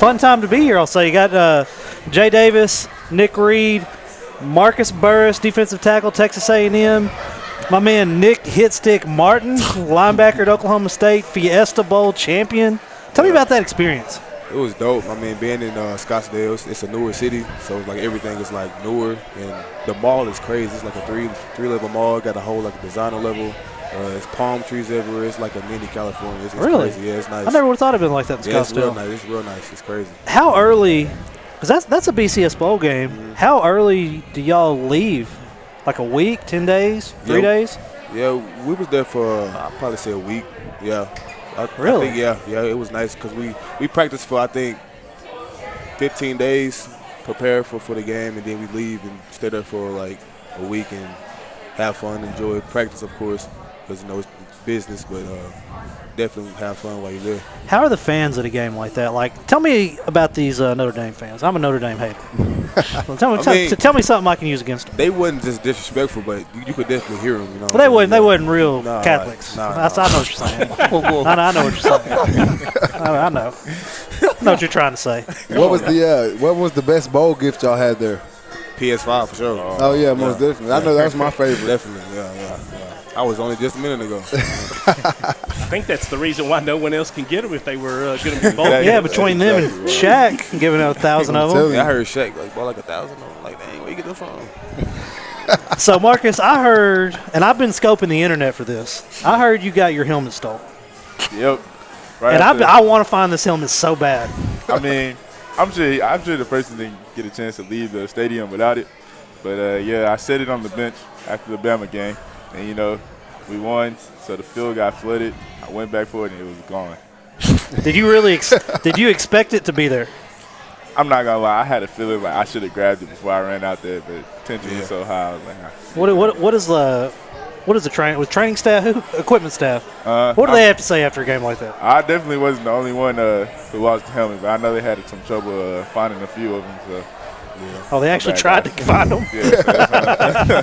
fun time to be here. I'll say you got Jay Davis, Nick Reed, Marcus Burris, defensive tackle, Texas A&M. My man Nick Hitstick Martin, linebacker at Oklahoma State, Fiesta Bowl champion. Tell me about that experience. It was dope. I mean, being in Scottsdale, it's a newer city, so like everything is like newer, and the mall is crazy. It's like a three-level mall. Got a whole like designer level. It's palm trees everywhere. It's like a mini California. It's really? Crazy. Yeah, it's nice. I never would have thought it'd been like that in Scottsdale. It's real nice. It's real nice. It's crazy. How early? Because that's a BCS bowl game. Mm-hmm. How early do y'all leave? Like a week, 10 days, 3 days? Yeah, we was there for I'd probably say a week. Yeah. Really? I think, yeah, it was nice because we practiced for, I think, 15 days, prepare for the game, and then we leave and stay there for like a week and have fun, enjoy practice, of course, because, it's business, but definitely have fun while you're there. How are the fans at a game like that? Like, tell me about these Notre Dame fans. I'm a Notre Dame hater. Well, tell me something I can use against them. They wasn't just disrespectful, but you could dedefinitely hear them. Well, they wasn't. They wasn't real Catholics. I know what you're saying. I know what you're saying. I know what you're trying to say. What was the best bowl gift y'all had there? PS5 for sure. Oh yeah, most definitely. I know that's my favorite. Definitely, yeah. I was only just a minute ago. I think that's the reason why no one else can get them if they were going to be bold. Yeah, between them and Shaq giving out 1,000 of them. Yeah, I heard Shaq bought like 1,000 of them. Like, dang, where you get them from? So, Marcus, I heard, and I've been scoping the internet for this. I heard you got your helmet stolen. Yep. Right. And I want to find this helmet so bad. I mean, I'm sure the person didn't get a chance to leave the stadium without it. But, yeah, I set it on the bench after the Bama game. And, we won, so the field got flooded. I went back for it, and it was gone. Did you really did you expect it to be there? I'm not going to lie. I had a feeling like I should have grabbed it before I ran out there, but tension was so high. I was like, What is the training staff, equipment staff? What do they have to say after a game like that? I definitely wasn't the only one who lost the helmet, but I know they had some trouble finding a few of them. So, yeah. Oh, they actually tried to find them? Yeah.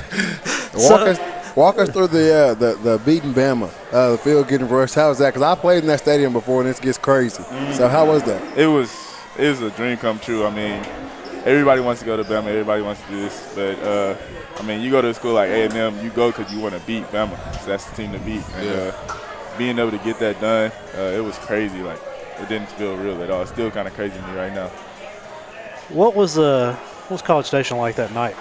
Walk us through the beating Bama, the field getting rushed. How was that? Because I played in that stadium before, and it gets crazy. Mm-hmm. So how was that? It was a dream come true. I mean, everybody wants to go to Bama. Everybody wants to do this. But, I mean, you go to a school like A&M, you go because you want to beat Bama. So that's the team to beat. And being able to get that done, it was crazy. Like, it didn't feel real at all. It's still kind of crazy to me right now. What was College Station like that night?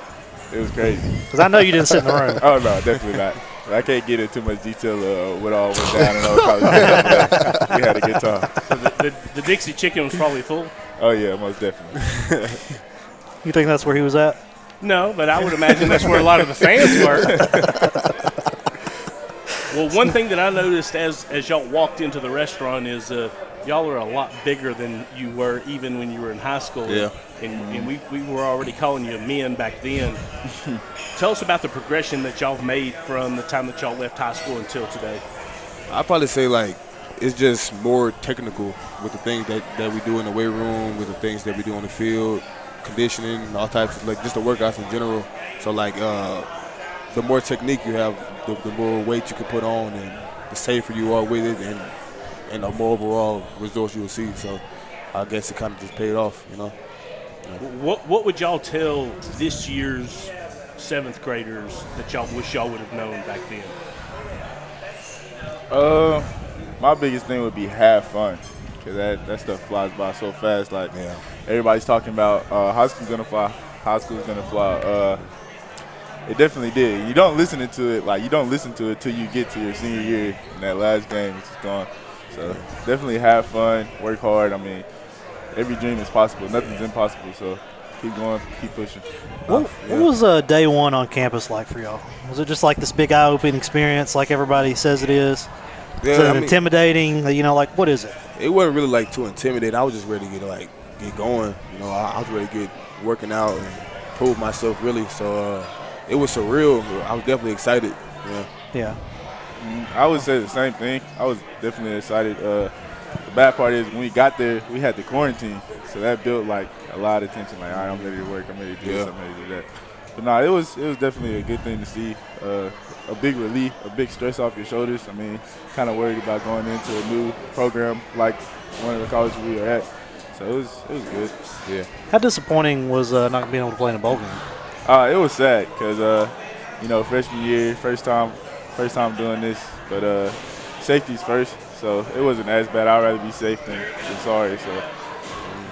It was crazy. Because I know you didn't sit in the room. Oh, no, definitely not. I can't get into too much detail of what all went down in those College Station. We had a good time. So the Dixie Chicken was probably full? Oh, yeah, most definitely. You think that's where he was at? No, but I would imagine that's where a lot of the fans were. Well, one thing that I noticed as y'all walked into the restaurant is y'all are a lot bigger than you were even when you were in high school. Yeah. And we were already calling you men back then. Tell us about the progression that y'all made from the time that y'all left high school until today. I'd probably say, like, it's just more technical with the things that we do in the weight room, with the things that we do on the field, conditioning, all types of, like, just the workouts in general. So, like, the more technique you have, the more weight you can put on, and the safer you are with it, and the more overall results you will see. So I guess it kind of just paid off, What would y'all tell this year's 7th graders that y'all wish y'all would have known back then? My biggest thing would be have fun, because that stuff flies by so fast. Like, everybody's talking about high school's gonna fly. It definitely did. You don't listen to it till you get to your senior year, and that last game is just gone. So definitely have fun, work hard. I mean, every dream is possible. Nothing's impossible. So keep going, keep pushing. What was day one on campus like for y'all? Was it just like this big eye-opening experience, like everybody says it is? Yeah, is it intimidating? Like, what is it? It wasn't really like too intimidating. I was just ready to get going. I was ready to get working out and prove myself really. So it was surreal. I was definitely excited. Yeah. I would say the same thing. I was definitely excited. The bad part is when we got there, we had the quarantine, so that built like a lot of tension. Like, all right, I'm ready to work. I'm ready to do this. I'm ready to do that. But no, it was definitely a good thing to see. A big relief, a big stress off your shoulders. I mean, kind of worried about going into a new program like one of the colleges we were at. So it was good. Yeah. How disappointing was not being able to play in a bowl game? It was sad because freshman year, first time doing this, but safety's first, so it wasn't as bad. I'd rather be safe than sorry. So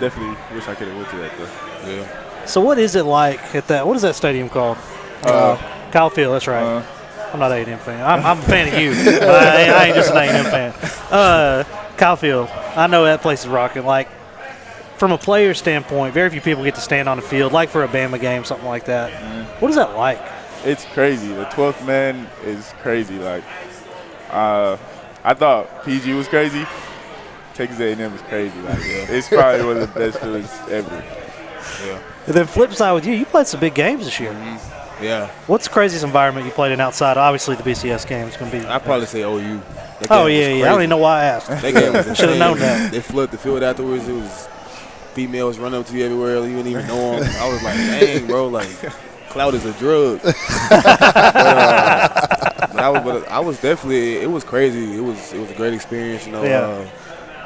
definitely wish I could have went to that though. Yeah. So what is it like at that? What is that stadium called? Kyle Field. That's right. I'm not an A&M fan. I'm a fan of you. I ain't just an A&M fan. Kyle Field. I know that place is rocking. Like, from a player standpoint, very few people get to stand on the field, like for a Bama game, something like that. What is that like? It's crazy. The 12th man is crazy. Like, I thought PG was crazy. Texas A&M is crazy. Like, it's probably one of the best feelings ever. Yeah. And then flip side with you played some big games this year. Yeah. What's the craziest environment you played in outside? Obviously, the BCS game is going to be. I'd probably say OU. Oh, yeah. I don't even know why I asked. That game was Should have known that. They flooded the field afterwards. It was females running up to you everywhere. You didn't even know them. I was like, dang, bro, like, clout is a drug. but I was definitely, it was crazy. It was a great experience,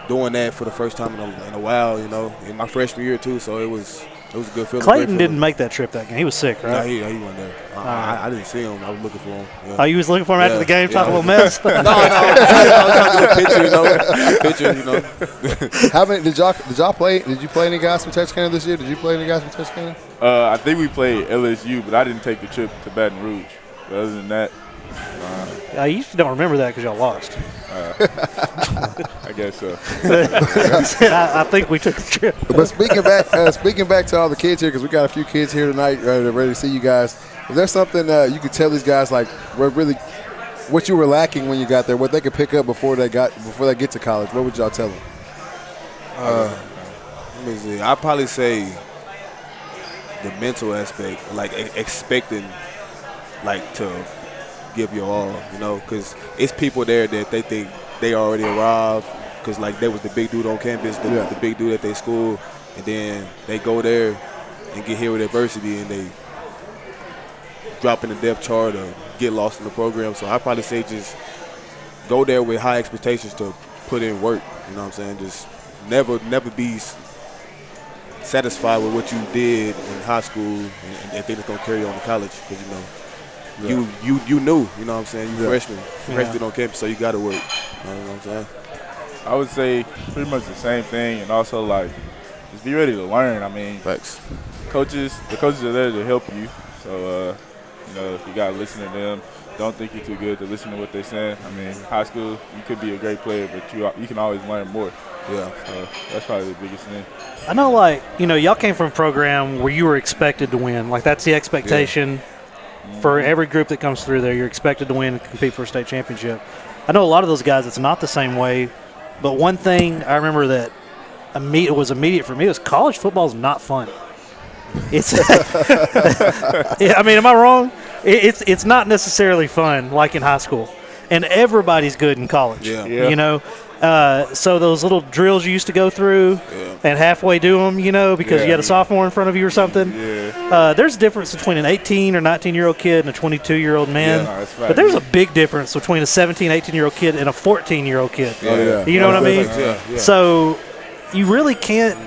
doing that for the first time in a while, in my freshman year too. So it was a good feeling. Clayton didn't make that trip that game. He was sick, right? No, he wasn't there. I didn't see him. I was looking for him. Yeah. Oh, you was looking for him after the game, talking a little mess? No, I was trying to do a picture, How many did y'all play? Did you play any guys from Texarkana this year? Did you play any guys from Texarkana? I think we played LSU, but I didn't take the trip to Baton Rouge. But other than that, I usually don't remember that because y'all lost. I guess so. I think we took the trip. But speaking back to all the kids here, because we got a few kids here tonight ready to see you guys. Is there something you could tell these guys, like what you were lacking when you got there, what they could pick up before they get to college? What would y'all tell them? Let me see. I'd probably say the mental aspect, like expecting, like, to give your all, because it's people there that they think they already arrived, because, like, they was the big dude on campus, the big dude at their school, and then they go there and get hit with adversity and they drop in the depth chart or get lost in the program. So I'd probably say just go there with high expectations to put in work, you know what I'm saying? Just never be satisfied with what you did in high school and think it's going to carry on to college, because, you knew, you know what I'm saying? You freshman on campus, so you got to work. You know what I'm saying? I would say pretty much the same thing, and also, like, just be ready to learn. I mean, Facts. the coaches are there to help you. So, you got to listen to them. Don't think you're too good to listen to what they're saying. I mean, high school, you could be a great player, but you can always learn more. Yeah. So that's probably the biggest thing. I know, like, y'all came from a program where you were expected to win. Like, that's the expectation for every group that comes through there. You're expected to win and compete for a state championship. I know a lot of those guys, it's not the same way. But one thing I remember that was immediate for me was college football is not fun. It's I mean, am I wrong? It's not necessarily fun like in high school. And everybody's good in college. Yeah. So those little drills you used to go through and halfway do them, because you had a sophomore in front of you or something. Yeah. There's a difference between an 18 or 19-year-old kid and a 22-year-old man. Yeah, no, that's right. But there's a big difference between a 17, 18-year-old kid and a 14-year-old kid. Yeah. You know what I mean? Yeah. So you really can't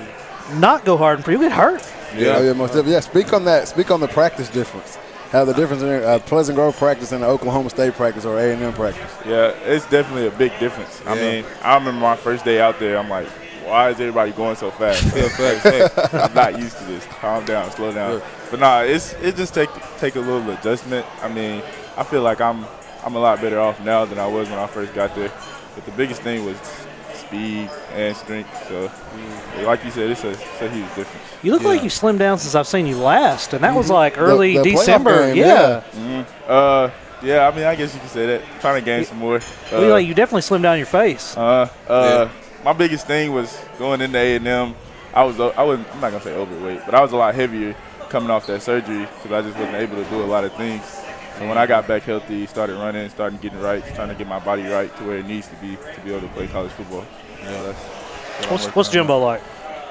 not go hard and you'll get hurt. Yeah, most definitely. Yeah, speak on that. Speak on the practice difference. How the difference in Pleasant Grove practice and the Oklahoma State practice or A&M practice. Yeah, it's definitely a big difference. I mean, I remember my first day out there, I'm like, why is everybody going so fast? I'm not used to this. Calm down, slow down. But nah, it just take a little adjustment. I mean, I feel like I'm a lot better off now than I was when I first got there. But the biggest thing was speed and strength. So, like you said, it's a huge difference. You look like you slimmed down since I've seen you last, and that was like early The December. game, Yeah, I mean, I guess you could say that. Trying to gain some more. You definitely slimmed down your face. My biggest thing was going into A&M. I'm not gonna say overweight, but I was a lot heavier coming off that surgery because I just wasn't able to do a lot of things. So when I got back healthy, started running, started getting right, trying to get my body right to where it needs to be able to play college football. What's Jimbo like?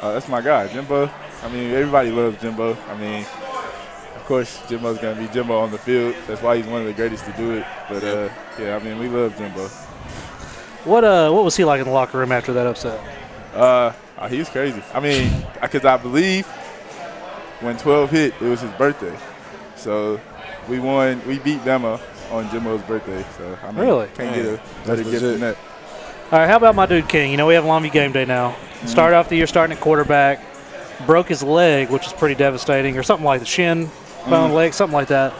That's my guy, Jimbo. I mean, everybody loves Jimbo. I mean, of course, Jimbo's going to be Jimbo on the field. That's why he's one of the greatest to do it. But, I mean, we love Jimbo. What was he like in the locker room after that upset? He was crazy. I mean, because I believe when 12 hit, it was his birthday. So we beat Bama on Jimbo's birthday. So I mean, Really? can't get a better gift than that. All right, how about my dude King? You know, we have Longview game day now. Started off the year starting at quarterback, broke his leg, which is pretty devastating, or something like the shin, bone leg, something like that.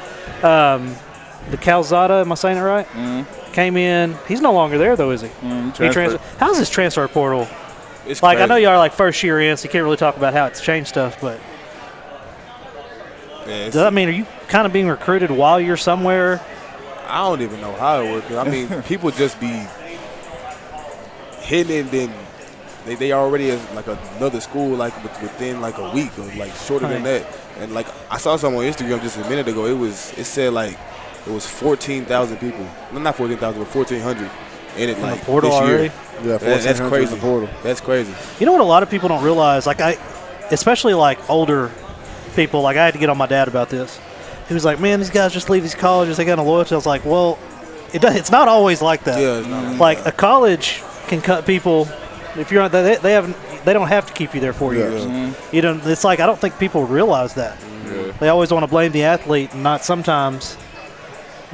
The Calzada, am I saying it right? Came in. He's no longer there, though, is he? He transferred. How's his transfer portal? It's like, crazy. I know y'all are like first year in, so you can't really talk about how it's changed stuff, but Yeah, does that mean, are you kind of being recruited while you're somewhere? I don't even know how it works. I mean, people just be hitting, and then they already at like another school like within like a week or like shorter than that. And like I saw something on Instagram just a minute ago. It said like it was 14,000 people. No, not 14,000, but 1,400 in it like portal this year. already? Yeah, That's crazy. in the portal. That's crazy. You know what a lot of people don't realize, like especially like older people, like I had to get on my dad about this. He was like, man, these guys just leave these colleges, they got no loyalty. I was like, well, it's not always like that. Yeah, it's not like a college can cut people if you're not, they don't have to keep you there 4 years. You know, it's like I don't think people realize that. They always want to blame the athlete and not sometimes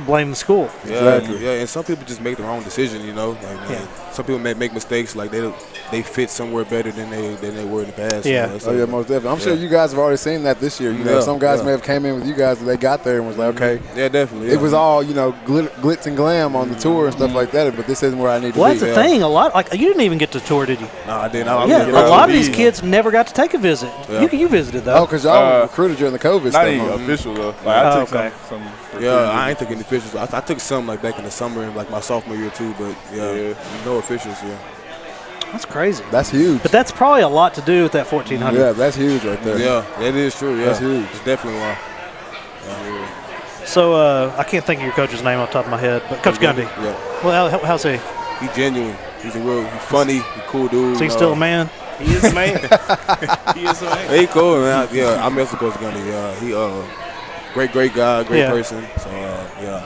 blame the school. Yeah, yeah, and some people just make the wrong decision, you know. Like, man, some people may make mistakes, like they fit somewhere better than they were in the past. Yeah. You know, Oh, yeah, most definitely. I'm sure you guys have already seen that this year. You know, some guys may have came in with you guys, and they got there and was like, okay. Yeah, definitely. It was all, you know, glitz and glam on the tour and stuff like that, but this isn't where I need to Well, be. that's the thing. A lot, like, you didn't even get to tour, did you? No, I didn't. A lot of these kids never got to take a visit. Yeah. You visited, though. Oh, because y'all recruited during the COVID Not stuff. even huh? official, though. Like, I took okay. some Yeah, I ain't taking the officials. I took some like back in the summer, like my sophomore year too. But no officials. Yeah, That's crazy. That's huge. But that's probably a lot to do with that 1,400. Yeah, that's huge right there. yeah, that is true. Yeah, That's huge. It's definitely why. So I can't think of your coach's name off the top of my head, but Coach Gundy. Yeah, Well, how's he? he's genuine. He's he's funny. He's a cool dude. Is he still a man? He is a man. He is a man. He cool, man. Yeah, I mess with Coach Gundy. He great guy, great person. So yeah,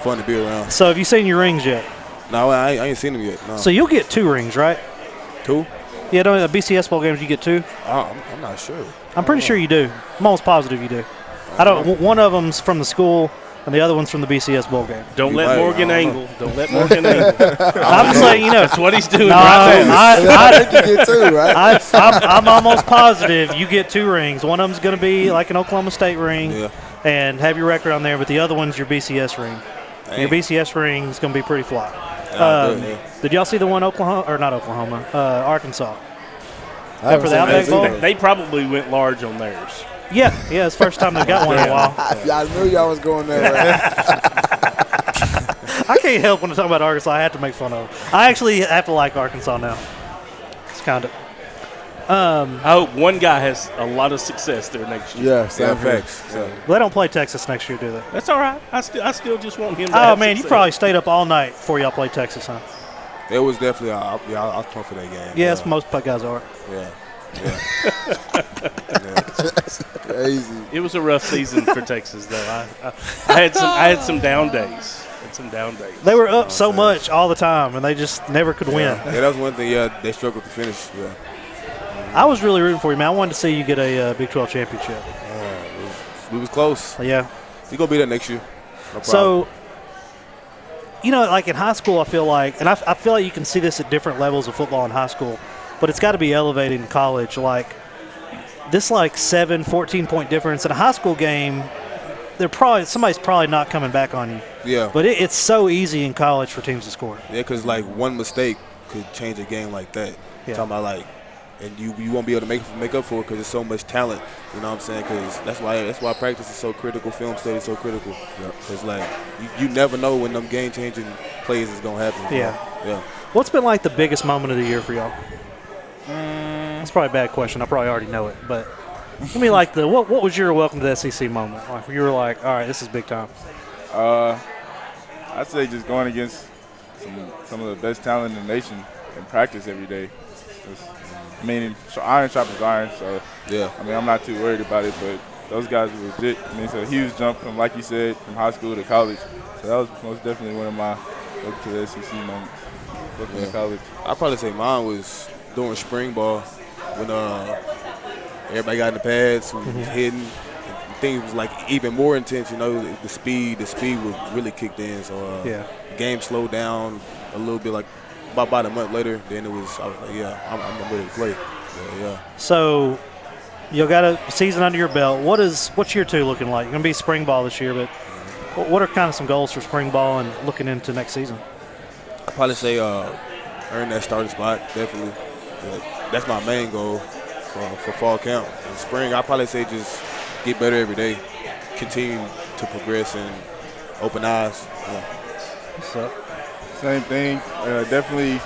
fun to be around. So have you seen your rings yet? No, I ain't seen him yet. No. So you'll get 2 rings, right? 2? Yeah, don't BCS bowl games you get 2? I'm not sure. I'm pretty sure you do. I'm almost positive you do. I don't. One of them's from the school, and the other one's from the BCS bowl game. Don't You let might. Morgan I don't angle. Don't let Morgan angle. I'm just saying, you know, That's what he's doing no, right now. You get two, right? I'm almost positive you get 2 rings. One of them's going to be like an Oklahoma State ring, Yeah. and have your record on there, but the other one's your BCS ring. Dang. Your BCS ring is going to be pretty fly. Yeah. Did y'all see the one Arkansas? I haven't for the seen Outback that Bowl? either. They probably went large on theirs. Yeah, it's the first time they've got one in a while. I knew y'all was going there. Right? I can't help when I talk about Arkansas. I have to make fun of them. I actually have to like Arkansas now. It's kind of. I hope one guy has a lot of success there next year. Yeah, same here. facts. Yeah. They don't play Texas next year, do they? That's all right. I still just want him to Oh, have man, you success. probably stayed up all night before y'all played Texas, huh? It was definitely. I was pumped for that game. Yeah, that's most guys are. Yeah. Crazy. It was a rough season for Texas, though. I had some down days. They were up so much all the time, and they just never could win. Yeah, that was one thing. Yeah, they struggled to finish. Yeah. I was really rooting for you, man. I wanted to see you get a Big 12 championship. We was close. Yeah. You're going to be there next year. No problem. So, you know, like in high school, I feel like, and I feel like you can see this at different levels of football in high school, but it's got to be elevated in college. Like, this, like, 14-point difference in a high school game, somebody's probably not coming back on you. Yeah. But it's so easy in college for teams to score. Yeah, because, like, one mistake could change a game like that. Yeah. Talking about, like, and you won't be able to make up for it because there's so much talent. You know what I'm saying? Because that's why practice is so critical. Film study is so critical. Because like you never know when them game changing plays is gonna happen. Yeah. Yeah. What's been like the biggest moment of the year for y'all? That's probably a bad question. I probably already know it, but give me like what was your welcome to the SEC moment? Like you were like, all right, this is big time. I'd say just going against some of the best talent in the nation in practice every day. I mean, iron sharpens iron, so Yeah. I mean, I'm not too worried about it, but those guys were legit. I mean, it's a huge jump from, like you said, from high school to college. So that was most definitely one of my look to the SEC moments, looking to college. I'd probably say mine was during spring ball when everybody got in the pads, who was hitting. Things was like even more intense. The speed was really kicked in. So the game slowed down a little bit. Like about a month later, then I was like, I'm ready to play. So you got a season under your belt. What's year 2 looking like? You're gonna be spring ball this year, but what are kind of some goals for spring ball and looking into next season? I'd probably say earn that starting spot, definitely. That's my main goal for fall camp. In spring, I'd probably say just get better every day, continue to progress and open eyes. What's up? Same thing. Definitely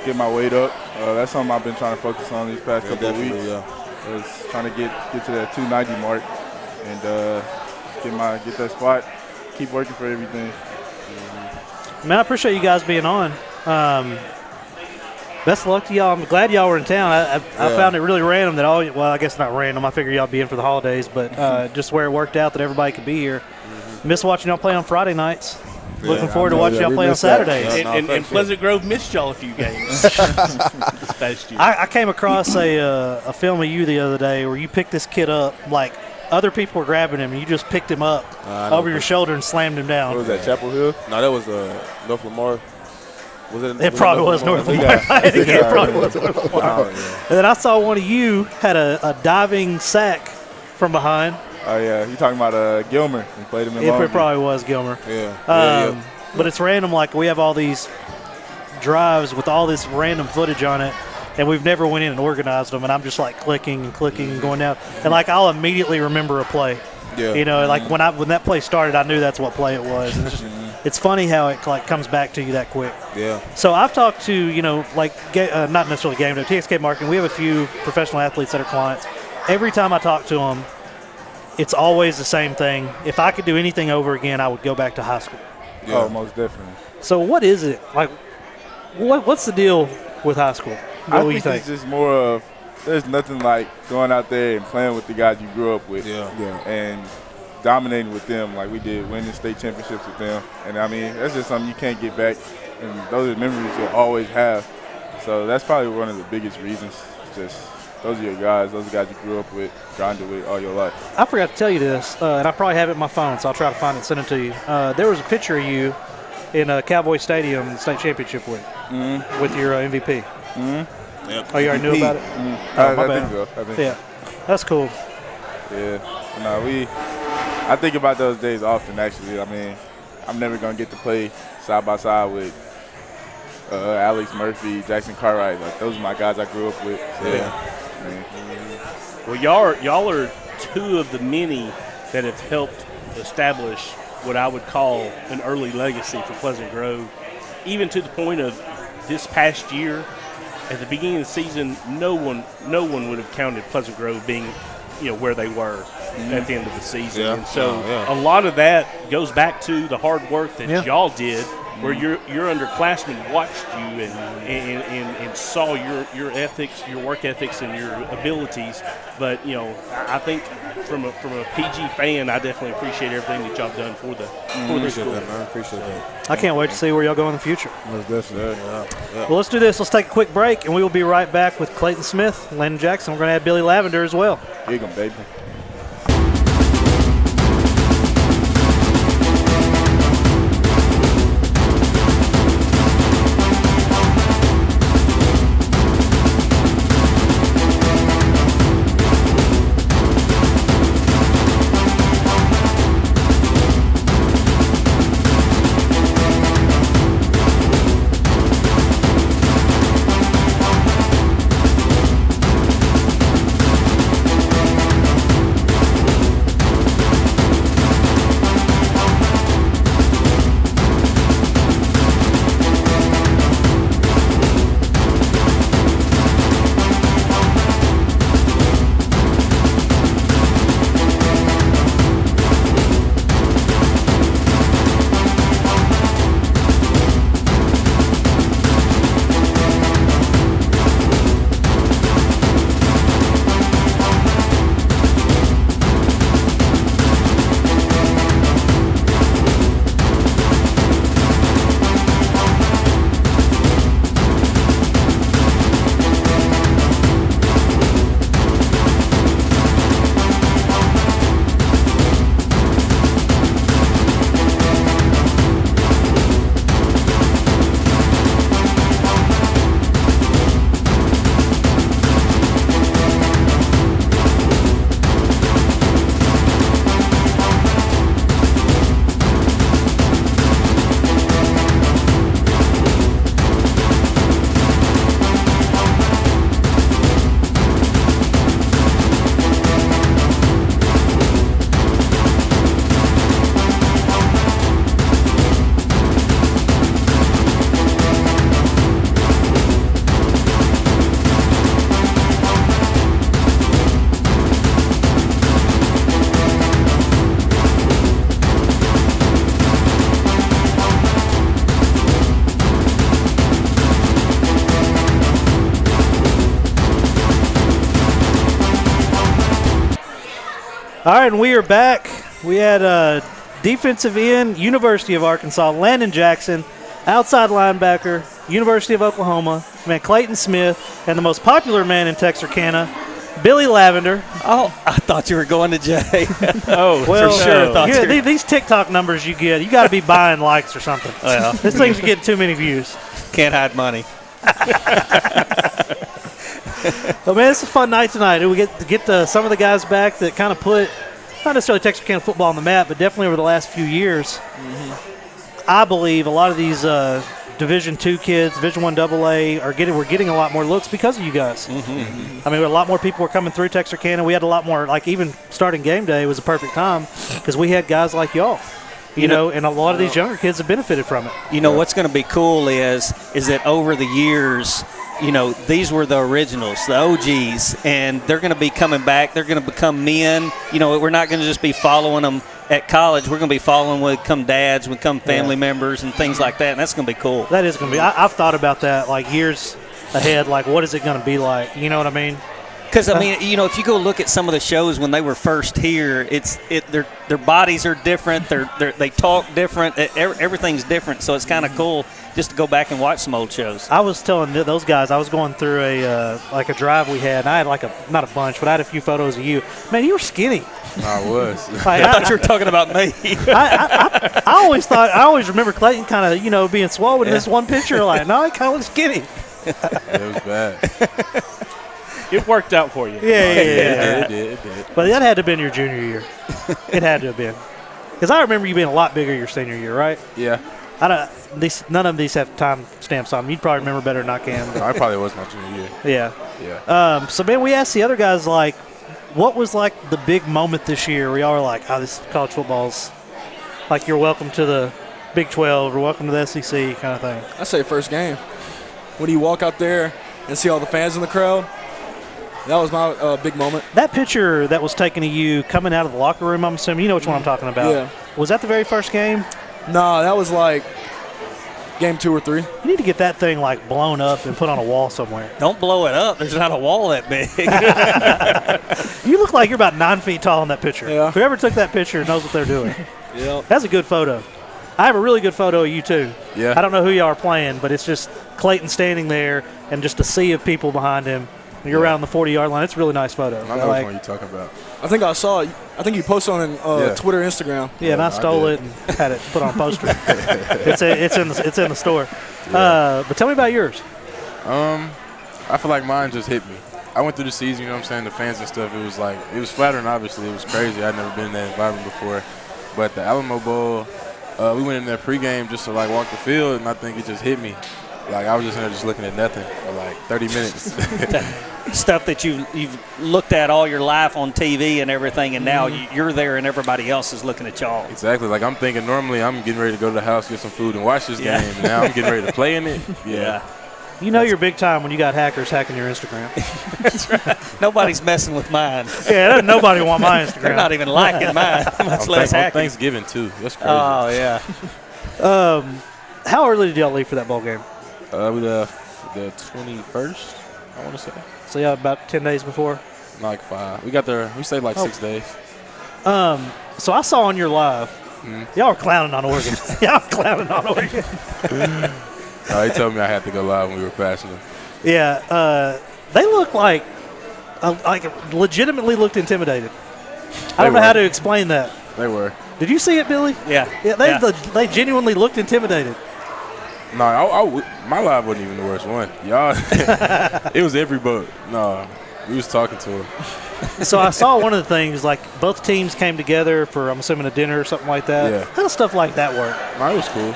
get my weight up. That's something I've been trying to focus on these past couple of weeks. Is trying to get to that 290 mark and get that spot. Keep working for everything. Man, I appreciate you guys being on. Best of luck to y'all. I'm glad y'all were in town. I found it really random that I guess not random. I figured y'all be in for the holidays, but just where it worked out that everybody could be here. Miss watching y'all play on Friday nights. Looking forward to watching y'all play on Saturdays. And Pleasant Grove missed y'all a few games this past year. I came across a film of you the other day where you picked this kid up like other people were grabbing him, and you just picked him up over your shoulder and slammed him down. What was that, Chapel Hill? No, that was North Lamar. It probably was North Lamar. It probably was North Lamar. And then I saw one of you had a diving sack from behind. Oh, yeah. You talking about Gilmer. We played him in Longview. It probably was Gilmer. Yeah. But it's random. Like, we have all these drives with all this random footage on it, and we've never went in and organized them. And I'm just, like, clicking and going down. And, like, I'll immediately remember a play. Yeah. Like, when that play started, I knew that's what play it was. And it's funny how it, like, comes back to you that quick. Yeah. So I've talked to, not necessarily Gameday, TXK Marketing. We have a few professional athletes that are clients. Every time I talk to them, it's always the same thing. If I could do anything over again, I would go back to high school. Yeah. Oh, most definitely. So what is it? Like, what's the deal with high school? What do you think? It's just more of there's nothing like going out there and playing with the guys you grew up with. Yeah. And dominating with them like we did, winning state championships with them. And, I mean, that's just something you can't get back. And those are memories you'll always have. So that's probably one of the biggest reasons. Just those are your guys. Those are guys you grew up with, grinded with all your life. I forgot to tell you this, and I probably have it in my phone, so I'll try to find it and send it to you. There was a picture of you in Cowboys Stadium in the state championship week with your MVP. Mm-hmm. Yep. Oh, you already knew about it? Mm-hmm. Oh, my I bad. think so. Yeah, that's cool. Yeah. No, I think about those days often, actually. I mean, I'm never going to get to play side by side with Alex Murphy, Jackson Cartwright. Like, those are my guys I grew up with. So, I mean, Well, y'all are two of the many that have helped establish what I would call an early legacy for Pleasant Grove, even to the point of this past year. At the beginning of the season, no one would have counted Pleasant Grove being, where they were at the end of the season. Yeah. And so Yeah. a lot of that goes back to the hard work that y'all did, where your underclassmen watched you and saw your ethics, your work ethics, and your abilities. But I think from a PG fan, I definitely appreciate everything that y'all have done for the Appreciate school. that, man. Appreciate that. I can't wait to see where y'all go in the future. Most definitely. Well, let's do this. Let's take a quick break, and we will be right back with Clayton Smith, Landon Jackson. We're going to have Billy Lavender as well. gig 'em, baby. All right, and we are back. We had defensive end, University of Arkansas, Landon Jackson, outside linebacker, University of Oklahoma, man Clayton Smith, and the most popular man in Texarkana, Billy Lavender. Oh, I thought you were going to Jay. Oh, Well, for sure. these TikTok numbers you got to be buying likes or something. Well, This thing's getting too many views. can't hide money. But, man, it's a fun night tonight. We get some of the guys back that kind of put not necessarily Texarkana football on the map, but definitely over the last few years. I believe a lot of these Division II kids, Division I AA, we're getting a lot more looks because of you guys. I mean, a lot more people were coming through Texarkana. We had a lot more, like even starting game day was a perfect time because we had guys like y'all. You know, and a lot of these younger kids have benefited from it. You know, what's going to be cool is that over the years, you know, these were the originals, the OGs, and they're going to be coming back. They're going to become men. You know, we're not going to just be following them at college. We're going to be following when we become dads, when we become family members and things like that, and that's going to be cool. That is going to be. I've thought about that like years ahead, like what is it going to be like? You know what I mean? Because, I mean, you know, if you go look at some of the shows when they were first here, their bodies are different. They talk different. Everything's different. So it's kind of cool just to go back and watch some old shows. I was telling those guys, I was going through a drive we had, and I had not a bunch, but I had a few photos of you. Man, you were skinny. I was. I thought you were talking about me. I always remember Clayton kind of, you know, being swollen in this one picture. Like, no, he kind of looks skinny. It was bad. It worked out for you. Yeah. It did. But that had to have been your junior year. It had to have been. Because I remember you being a lot bigger your senior year, right? Yeah. None of these have time stamps on them. You'd probably remember better than I can. I probably was my junior year. Yeah. So, man, we asked the other guys, like, what was, like, the big moment this year where y'all were like, oh, this college football's, like, you're welcome to the Big 12 or welcome to the SEC kind of thing? I say first game. When you walk out there and see all the fans in the crowd, that was my big moment. That picture that was taken of you coming out of the locker room, I'm assuming, you know which one I'm talking about. Yeah. Was that the very first game? No, that was like game 2 or 3. You need to get that thing, like, blown up and put on a wall somewhere. Don't blow it up. There's not a wall that big. You look like you're about 9 feet tall in that picture. Yeah. Whoever took that picture knows what they're doing. Yeah. That's a good photo. I have a really good photo of you, too. Yeah. I don't know who y'all are playing, but it's just Clayton standing there and just a sea of people behind him. You're around the 40-yard line. It's a really nice photo. I know which one you're talking about. I think I saw it. I think you posted on Twitter, Instagram. Yeah, and I stole it and had it put on a poster. It's in the store. Yeah. But tell me about yours. I feel like mine just hit me. I went through the season, you know what I'm saying, the fans and stuff. It was flattering, obviously. It was crazy. I'd never been in that environment before. But the Alamo Bowl, we went in there pregame just to, like, walk the field, and I think it just hit me. Like, I was just in there just looking at nothing for, like, 30 minutes. Stuff that you've looked at all your life on TV and everything, and now you're there and everybody else is looking at y'all. Exactly. Like, I'm thinking normally I'm getting ready to go to the house, get some food, and watch this game. And now I'm getting ready to play in it. Yeah. You know you're big time when you got hackers hacking your Instagram. That's right. Nobody's messing with mine. Yeah, nobody want my Instagram. They're not even liking mine, much less hacking. Thanksgiving, too. That's crazy. Oh, yeah. How early did y'all leave for that ball game? We left the 21st, I want to say. So y'all about 10 days before? Like 5. We got there. We stayed like 6 days. So I saw on your live, y'all were clowning on Oregon. Y'all were clowning on Oregon. He told me I had to go live when we were passing them. Yeah, they look like legitimately looked intimidated. I don't know how to explain that. They were. Did you see it, Billy? Yeah. They genuinely looked intimidated. No, my live wasn't even the worst one. Y'all, it was every boat. No, we was talking to him. So I saw one of the things, like both teams came together for, I'm assuming, a dinner or something like that. Yeah. How does stuff like that work? No, it was cool.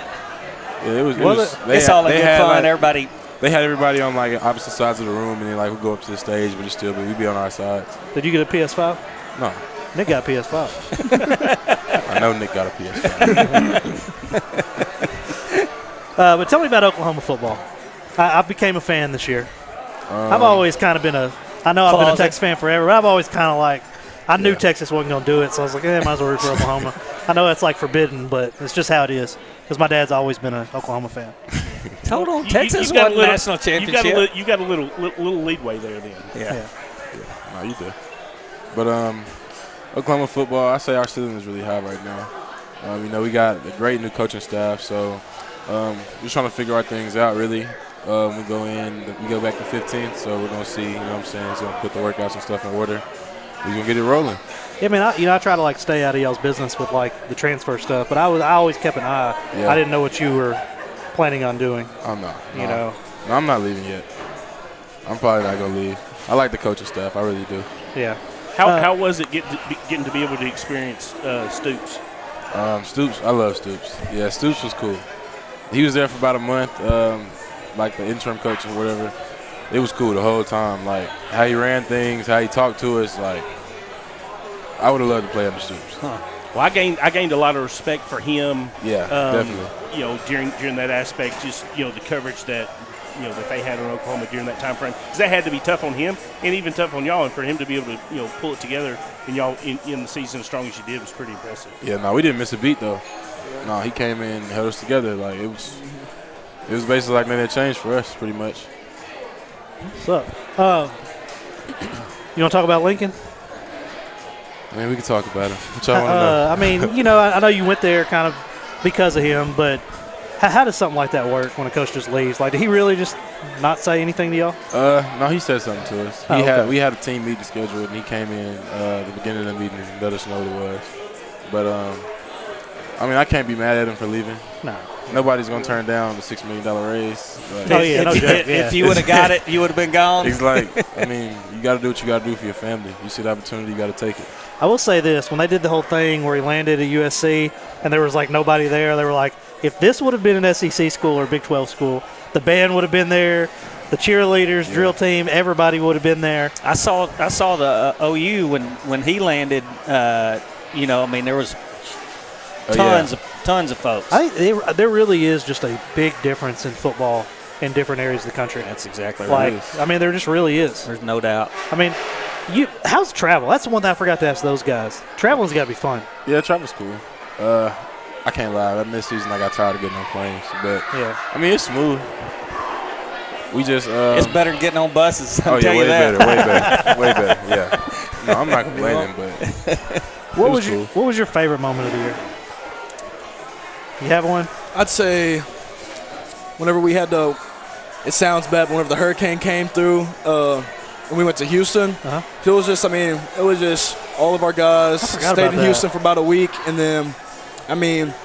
Yeah, it was. It's all in good fun. Like, everybody. They had everybody on like opposite sides of the room, and then like we go up to the stage, but we'd be on our sides. Did you get a PS5? No. Nick got a PS5. I know Nick got a PS5. But tell me about Oklahoma football. I became a fan this year. I've always kind of been I know I've been a Texas fan forever, but I've always kind of like, I knew Texas wasn't going to do it, so I was like, might as well root for Oklahoma. I know that's like forbidden, but it's just how it is. Because my dad's always been an Oklahoma fan. Hold on, Texas won the national championship. You got a little leadway there then. Yeah. No, you do. But Oklahoma football, I say our ceiling is really high right now. We got a great new coaching staff, so we're trying to figure our things out, really. We go back to 15th, so we're going to see, you know what I'm saying, he's going to put the workouts and stuff in order. We're going to get it rolling. Yeah, I mean, I try to, like, stay out of y'all's business with, like, the transfer stuff, but I always kept an eye. Yeah. I didn't know what you were planning on doing. I'm not. You know? No, I'm not leaving yet. I'm probably not going to leave. I like the coaching staff. I really do. Yeah. How was it getting to be able to experience Stoops? Stoops, I love Stoops. Yeah, Stoops was cool. He was there for about a month, like the interim coach or whatever. It was cool the whole time. Like, how he ran things, how he talked to us. Like, I would have loved to play under Stoops. Huh. Well, I gained a lot of respect for him. Yeah, definitely. You know, during that aspect, just, you know, the coverage that, you know, that they had in Oklahoma during that time frame, because that had to be tough on him and even tough on y'all, and for him to be able to, you know, pull it together and y'all in the season as strong as you did was pretty impressive. Yeah, no, we didn't miss a beat though. No, he came in and held us together. Like, it was basically like nothing had changed for us, pretty much. What's up? You want to talk about Lincoln? I mean, we can talk about him. What y'all want to know? I mean, you know, I know you went there kind of because of him, but how does something like that work when a coach just leaves? Like, did he really just not say anything to y'all? No, he said something to us. We had a team meeting scheduled, and he came in the beginning of the meeting and let us know what it was. But, I mean, I can't be mad at him for leaving. No. Nobody's going to turn down the $6 million raise. Oh, yeah, no joke. If you would have got it, you would have been gone. He's like, I mean, you got to do what you got to do for your family. You see the opportunity, you got to take it. I will say this. When they did the whole thing where he landed at USC and there was, like, nobody there, they were like, if this would have been an SEC school or a Big 12 school, the band would have been there, the cheerleaders, drill team, everybody would have been there. I saw the OU when he landed. You know, I mean, there was tons of folks. I think there really is just a big difference in football in different areas of the country. That's exactly like, right. I mean, there just really is. There's no doubt. I mean, how's travel? That's the one thing I forgot to ask those guys. Traveling's got to be fun. Yeah, travel's cool. I can't lie. That mid-season, I got tired of getting on planes. But, yeah, I mean, it's smooth. We just it's better than getting on buses. I'll oh, yeah, tell you way that. better. Way better, yeah. No, I'm not complaining, but what cool. was your favorite moment of the year? You have one? I'd say whenever we had to – it sounds bad, but whenever the hurricane came through when we went to Houston, it was just – I mean, it was just all of our guys stayed in Houston for about a week. And then, I mean –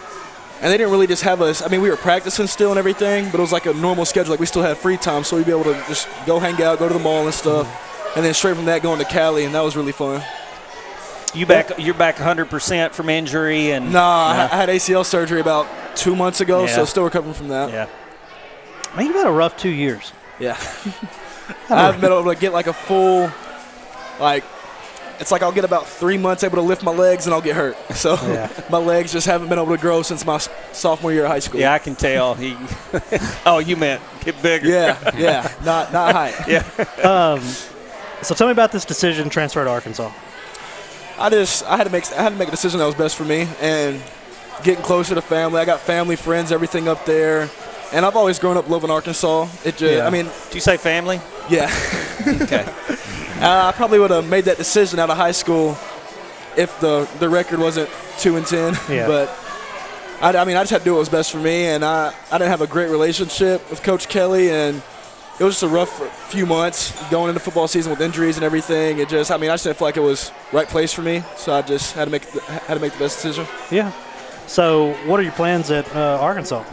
and they didn't really just have us – I mean, we were practicing still and everything, but it was like a normal schedule. Like, we still had free time, so we'd be able to just go hang out, go to the mall and stuff. And then straight from that, going to Cali, and that was really fun. You're back 100% from injury and I had ACL surgery about 2 months ago, so still recovering from that. Yeah. Man, you've had a rough 2 years. Yeah. I haven't been able to get like a full, like, it's like I'll get about 3 months able to lift my legs and I'll get hurt. So my legs just haven't been able to grow since my sophomore year of high school. Yeah, I can tell. Oh, you meant get bigger. Yeah, not height. Yeah. So tell me about this decision to transfer to Arkansas. I had to make a decision that was best for me and getting closer to family. I got family, friends, everything up there, and I've always grown up loving Arkansas. I mean, do you say family? Yeah. Okay. I probably would have made that decision out of high school if the record wasn't 2-10. Yeah. But I mean, I just had to do what was best for me, and I didn't have a great relationship with Coach Kelly, and it was just a rough few months going into football season with injuries and everything. I just didn't feel like it was right place for me, so I just had to make the best decision. Yeah. So what are your plans at Arkansas?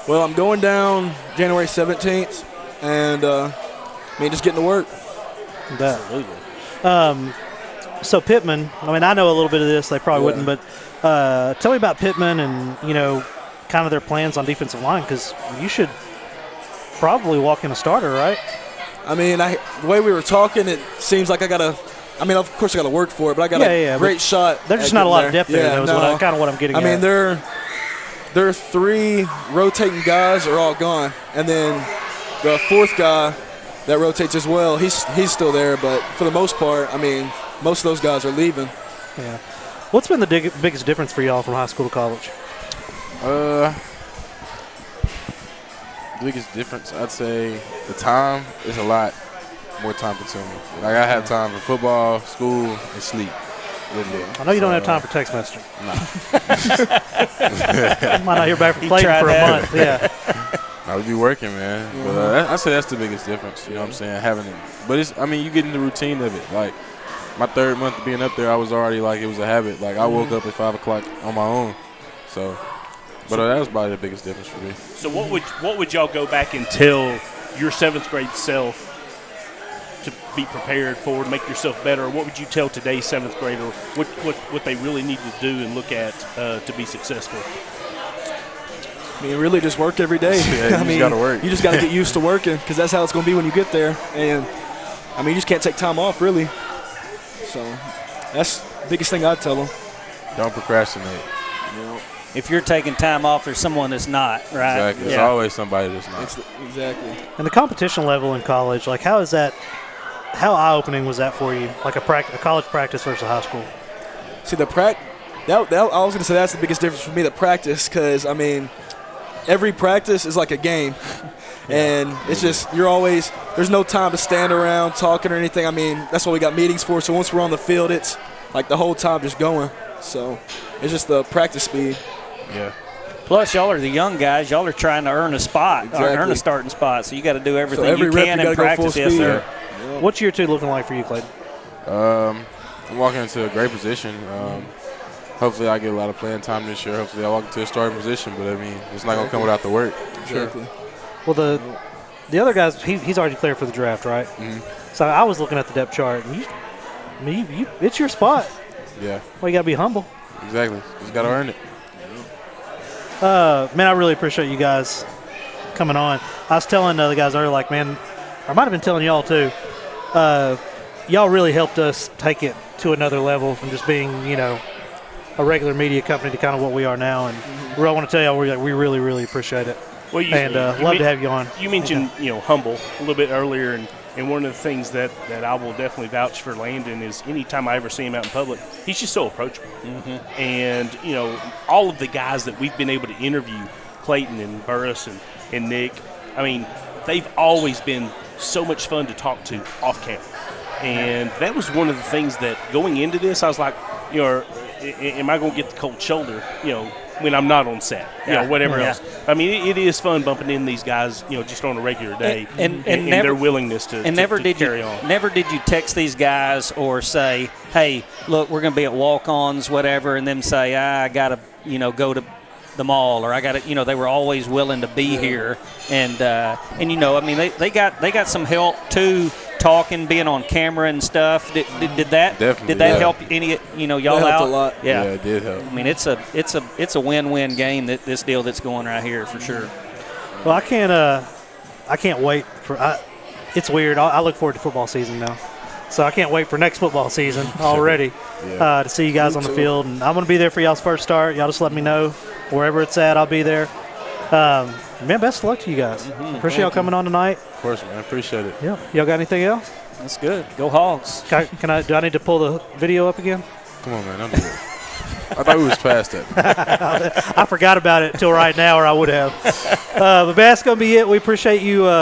Well, I'm going down January 17th, and just getting to work. Absolutely. So Pittman, I mean, I know a little bit of this. They probably wouldn't, but tell me about Pittman and, you know, kind of their plans on defensive line, because you should probably walk in a starter, right? I mean, the way we were talking, it seems like of course I got to work for it, but I got a great shot. There's just not a lot of depth there. That was kind of what I'm getting at. I mean, there are 3 rotating guys are all gone, and then the 4th guy that rotates as well, he's still there, but for the most part, I mean, most of those guys are leaving. Yeah. What's been the biggest difference for y'all from high school to college? The biggest difference, I'd say the time is a lot more time consuming. Like, I have time for football, school, and sleep. I know you don't have time for text messaging. No. Might not hear back from Clayton for a month. Yeah. I would be working, man. But I say that's the biggest difference. You know what I'm saying? Having it. But it's, I mean, you get in the routine of it. Like, my third month of being up there, I was already like, it was a habit. Like, I woke up at 5 o'clock on my own. So, but that was probably the biggest difference for me. So what would y'all go back and tell your 7th grade self to be prepared for, to make yourself better? Or what would you tell today's 7th grader what they really need to do and look at to be successful? I mean, really just work every day. Yeah, I mean, gotta work. You just got to get used to working because that's how it's going to be when you get there. And, I mean, you just can't take time off, really. So that's the biggest thing I'd tell them. Don't procrastinate. If you're taking time off, there's someone that's not, right? Exactly. There's always somebody that's not. Exactly. And the competition level in college, like how eye-opening was that for you? Like a college practice versus high school? See, I was going to say that's the biggest difference for me, the practice, because, I mean, every practice is like a game. And it's just, there's no time to stand around talking or anything. I mean, that's what we got meetings for. So once we're on the field, it's like the whole time just going. So it's just the practice speed. Yeah. Plus, y'all are the young guys. Y'all are trying to earn a spot, or earn a starting spot. So you got to do everything you can in practice. Yes, sir. Yeah. What's year 2 looking like for you, Clayton? I'm walking into a great position. Hopefully I get a lot of playing time this year. Hopefully I walk into a starting position, but I mean, it's not going to come without the work. Exactly. Well, the other guys, he's already cleared for the draft, right? Mm-hmm. So I was looking at the depth chart, and it's your spot. Yeah. Well, you got to be humble. Exactly. Just got to earn it. Man, I really appreciate you guys coming on. I was telling the other guys earlier, like, man, I might have been telling y'all too. Y'all really helped us take it to another level from just being, a regular media company to kind of what we are now. And I want to tell y'all, we really, really appreciate it. Well, love to have you on. You mentioned, humble a little bit earlier, and one of the things that I will definitely vouch for Landon is anytime I ever see him out in public, he's just so approachable. Mm-hmm. And, all of the guys that we've been able to interview, Clayton and Burris and Nick, I mean, they've always been so much fun to talk to off camera. And that was one of the things that going into this, I was like, am I going to get the cold shoulder, when I'm not on set, whatever else. I mean, it is fun bumping in these guys, just on a regular day, and never, their willingness to carry on. Never did you text these guys or say, hey, look, we're going to be at walk-ons, whatever, and then say, I got to, go to the mall, or I got to, they were always willing to be here. And I mean, they got some help too, talking, being on camera and stuff. Did that help any y'all that helped out? A lot. Yeah, it did help. I mean, it's a win-win game, this deal that's going right here for sure. Well, I can't wait for. It's weird. I look forward to football season now, so I can't wait for next football season already to see you guys on the field. And I'm going to be there for y'all's first start. Y'all just let me know wherever it's at. I'll be there. Man, best of luck to you guys. Appreciate y'all coming on tonight. Of course, man. Appreciate it. Yeah. Y'all got anything else? That's good. Go Hogs. Do I need to pull the video up again? Come on, man. Don't do it. I thought we was past that. I forgot about it until right now, or I would have. But that's going to be it. We appreciate you